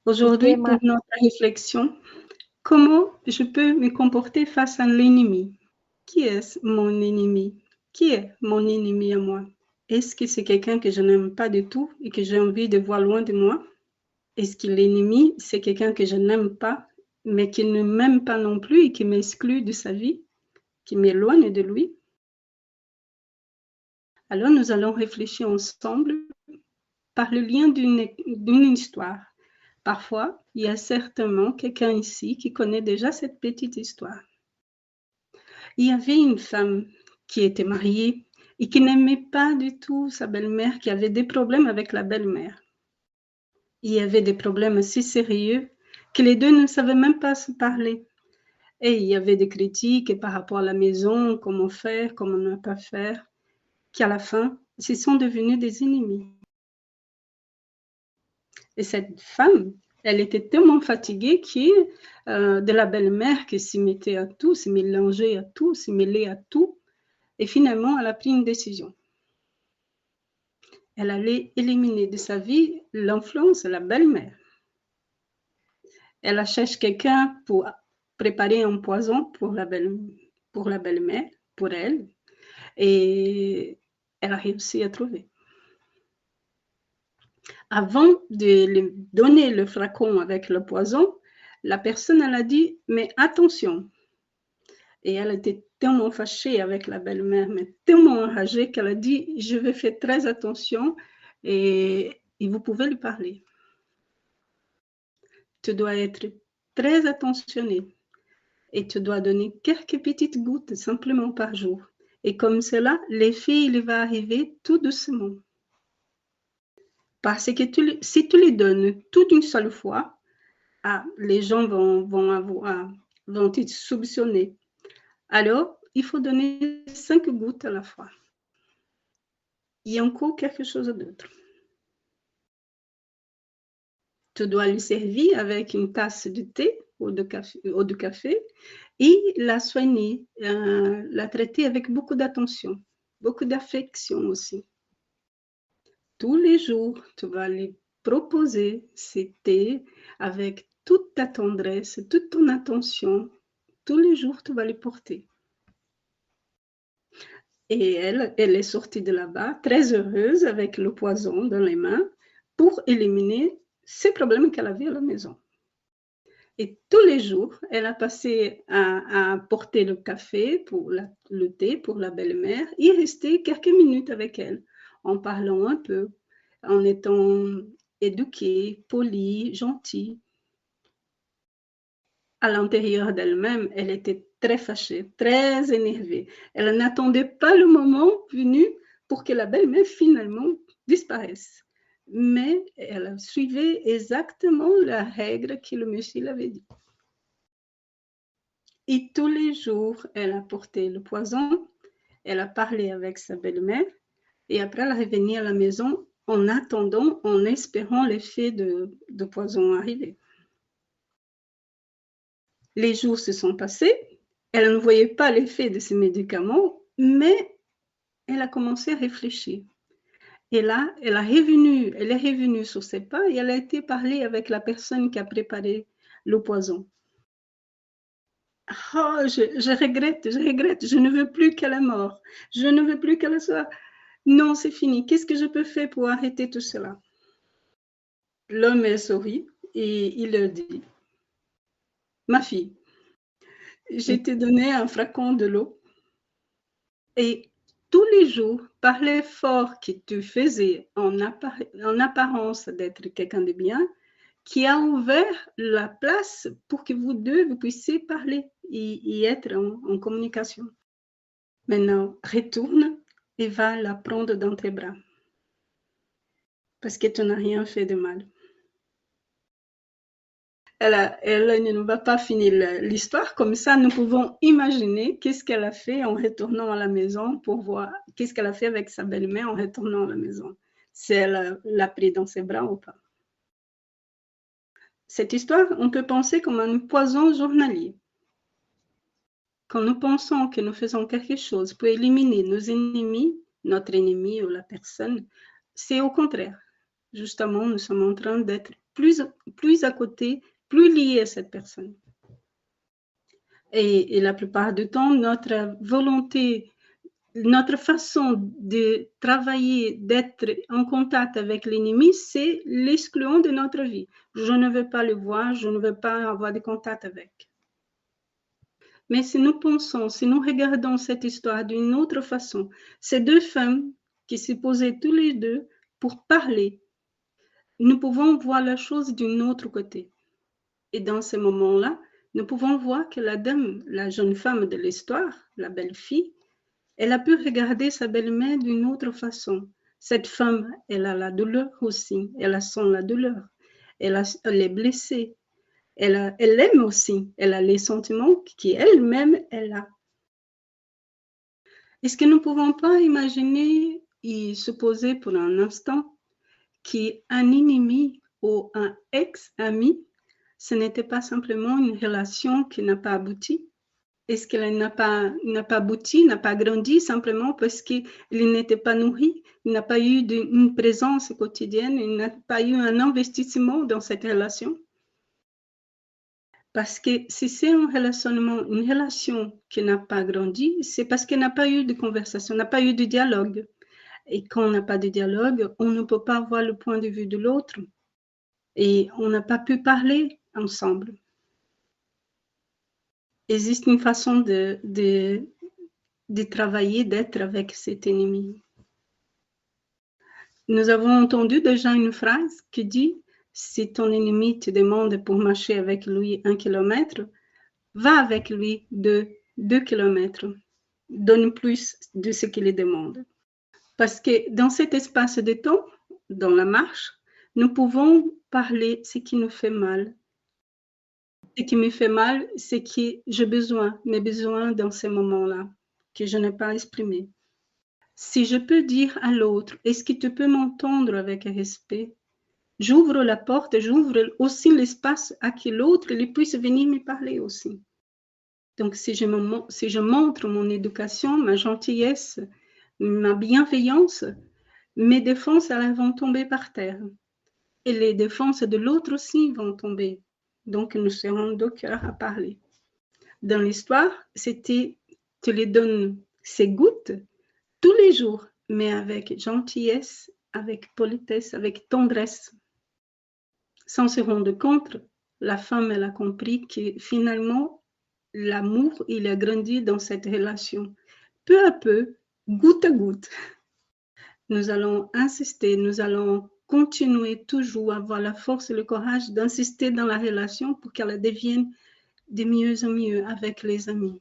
Aujourd'hui, pour notre réflexion, comment je peux me comporter face à l'ennemi? Qui est mon ennemi? Qui est mon ennemi à moi? Est-ce que c'est quelqu'un que je n'aime pas du tout et que j'ai envie de voir loin de moi? Est-ce que l'ennemi, c'est quelqu'un que je n'aime pas, mais qui ne m'aime pas non plus et qui m'exclut de sa vie, qui m'éloigne de lui? Alors, nous allons réfléchir ensemble par le lien d'une histoire. Parfois, il y a certainement quelqu'un ici qui connaît déjà cette petite histoire. Il y avait une femme qui était mariée et qui n'aimait pas du tout sa belle-mère, qui avait des problèmes avec la belle-mère. Il y avait des problèmes si sérieux que les deux ne savaient même pas se parler. Et il y avait des critiques par rapport à la maison, comment faire, comment ne pas faire, qu'à la fin, ils sont devenus des ennemis. Et cette femme, elle était tellement fatiguée de la belle-mère qui s'y mettait à tout, s'y mélangeait à tout, s'y mêlait à tout. Et finalement, elle a pris une décision. Elle allait éliminer de sa vie l'influence de la belle-mère. Elle cherche quelqu'un pour préparer un poison pour la belle-mère, pour elle. Et elle a réussi à trouver. Avant de lui donner le flacon avec le poison, la personne, elle a dit, mais attention. Et elle était tellement fâchée avec la belle-mère, mais tellement enragée qu'elle a dit, je vais faire très attention et vous pouvez lui parler. Tu dois être très attentionné et tu dois donner quelques petites gouttes simplement par jour. Et comme cela, l'effet, il va arriver tout doucement. Parce que si tu les donnes tout d'une seule fois, les gens vont être soupçonnés. Alors, il faut donner 5 gouttes à la fois. Il y a encore quelque chose d'autre. Tu dois lui servir avec une tasse de thé ou de café et la soigner, la traiter avec beaucoup d'attention, beaucoup d'affection aussi. Tous les jours, tu vas lui proposer ce thé avec toute ta tendresse, toute ton attention. Tous les jours, tu vas lui porter. Et elle est sortie de là-bas très heureuse avec le poison dans les mains pour éliminer ces problèmes qu'elle avait à la maison. Et tous les jours, elle a passé à porter le café, le thé pour la belle-mère et rester quelques minutes avec elle, en parlant un peu, en étant éduquée, polie, gentille. À l'intérieur d'elle-même, elle était très fâchée, très énervée. Elle n'attendait pas le moment venu pour que la belle-mère finalement disparaisse. Mais elle suivait exactement la règle que le monsieur l'avait dit. Et tous les jours, elle a porté le poison, elle a parlé avec sa belle-mère et après elle est revenue à la maison en attendant, en espérant l'effet de poison arriver. Les jours se sont passés, elle ne voyait pas l'effet de ces médicaments, mais elle a commencé à réfléchir. Et là, elle est revenue sur ses pas et elle a été parler avec la personne qui a préparé le poison. Oh, je regrette, je ne veux plus qu'elle est morte, je ne veux plus qu'elle soit... Non, c'est fini, qu'est-ce que je peux faire pour arrêter tout cela? L'homme est sourit et il leur dit, ma fille, je t'ai donné un flacon de l'eau et tous les jours, par l'effort que tu faisais en apparence d'être quelqu'un de bien, qui a ouvert la place pour que vous deux, vous puissiez parler et être en communication. Maintenant, retourne et va la prendre dans tes bras. Parce que tu n'as rien fait de mal. Elle ne va pas finir l'histoire. Comme ça, nous pouvons imaginer qu'est-ce qu'elle a fait en retournant à la maison pour voir qu'est-ce qu'elle a fait avec sa belle-mère en retournant à la maison. Si elle l'a pris dans ses bras ou pas. Cette histoire, on peut penser comme un poison journalier. Quand nous pensons que nous faisons quelque chose pour éliminer nos ennemis, notre ennemi ou la personne, c'est au contraire. Justement, nous sommes en train d'être plus à côté, plus lié à cette personne. Et la plupart du temps, notre volonté, notre façon de travailler, d'être en contact avec l'ennemi, c'est l'excluant de notre vie. Je ne veux pas le voir, je ne veux pas avoir de contact avec. Mais si nous pensons, si nous regardons cette histoire d'une autre façon, ces deux femmes qui se posaient tous les deux pour parler, nous pouvons voir la chose d'un autre côté. Et dans ce moment-là, nous pouvons voir que la dame, la jeune femme de l'histoire, la belle fille, elle a pu regarder sa belle-mère d'une autre façon. Cette femme, elle a la douleur aussi, elle sent la douleur, elle est blessée, elle aime aussi, elle a les sentiments qu'elle-même, elle a. Est-ce que nous ne pouvons pas imaginer et se poser pour un instant qu'un ennemi ou un ex-ami, ce n'était pas simplement une relation qui n'a pas abouti? Est-ce qu'elle n'a pas abouti, n'a pas grandi simplement parce qu'il n'était pas nourri, il n'a pas eu une présence quotidienne, il n'a pas eu un investissement dans cette relation? Parce que si c'est une relation qui n'a pas grandi, c'est parce qu'il n'a pas eu de conversation, n'a pas eu de dialogue. Et quand on n'a pas de dialogue, on ne peut pas avoir le point de vue de l'autre. Et on n'a pas pu parler ensemble. Il existe une façon de travailler, d'être avec cet ennemi. Nous avons entendu déjà une phrase qui dit « Si ton ennemi te demande pour marcher avec lui 1 kilomètre, va avec lui de 2 kilomètres. Donne plus de ce qu'il demande. » Parce que dans cet espace de temps, dans la marche, nous pouvons parler ce qui nous fait mal. Ce qui me fait mal, c'est que j'ai besoin, mes besoins dans ces moments-là, que je n'ai pas exprimés. Si je peux dire à l'autre, est-ce que tu peux m'entendre avec respect? J'ouvre la porte, j'ouvre aussi l'espace à que l'autre puisse venir me parler aussi. Donc, si je montre mon éducation, ma gentillesse, ma bienveillance, mes défenses, elles vont tomber par terre. Et les défenses de l'autre aussi vont tomber. Donc, nous serons deux cœurs à parler. Dans l'histoire, c'était, tu les donnes ces gouttes tous les jours, mais avec gentillesse, avec politesse, avec tendresse. Sans se rendre compte, la femme, elle a compris que finalement, l'amour, il a grandi dans cette relation. Peu à peu, goutte à goutte, nous allons insister, nous allons continuer toujours à avoir la force et le courage d'insister dans la relation pour qu'elle devienne de mieux en mieux avec les amis.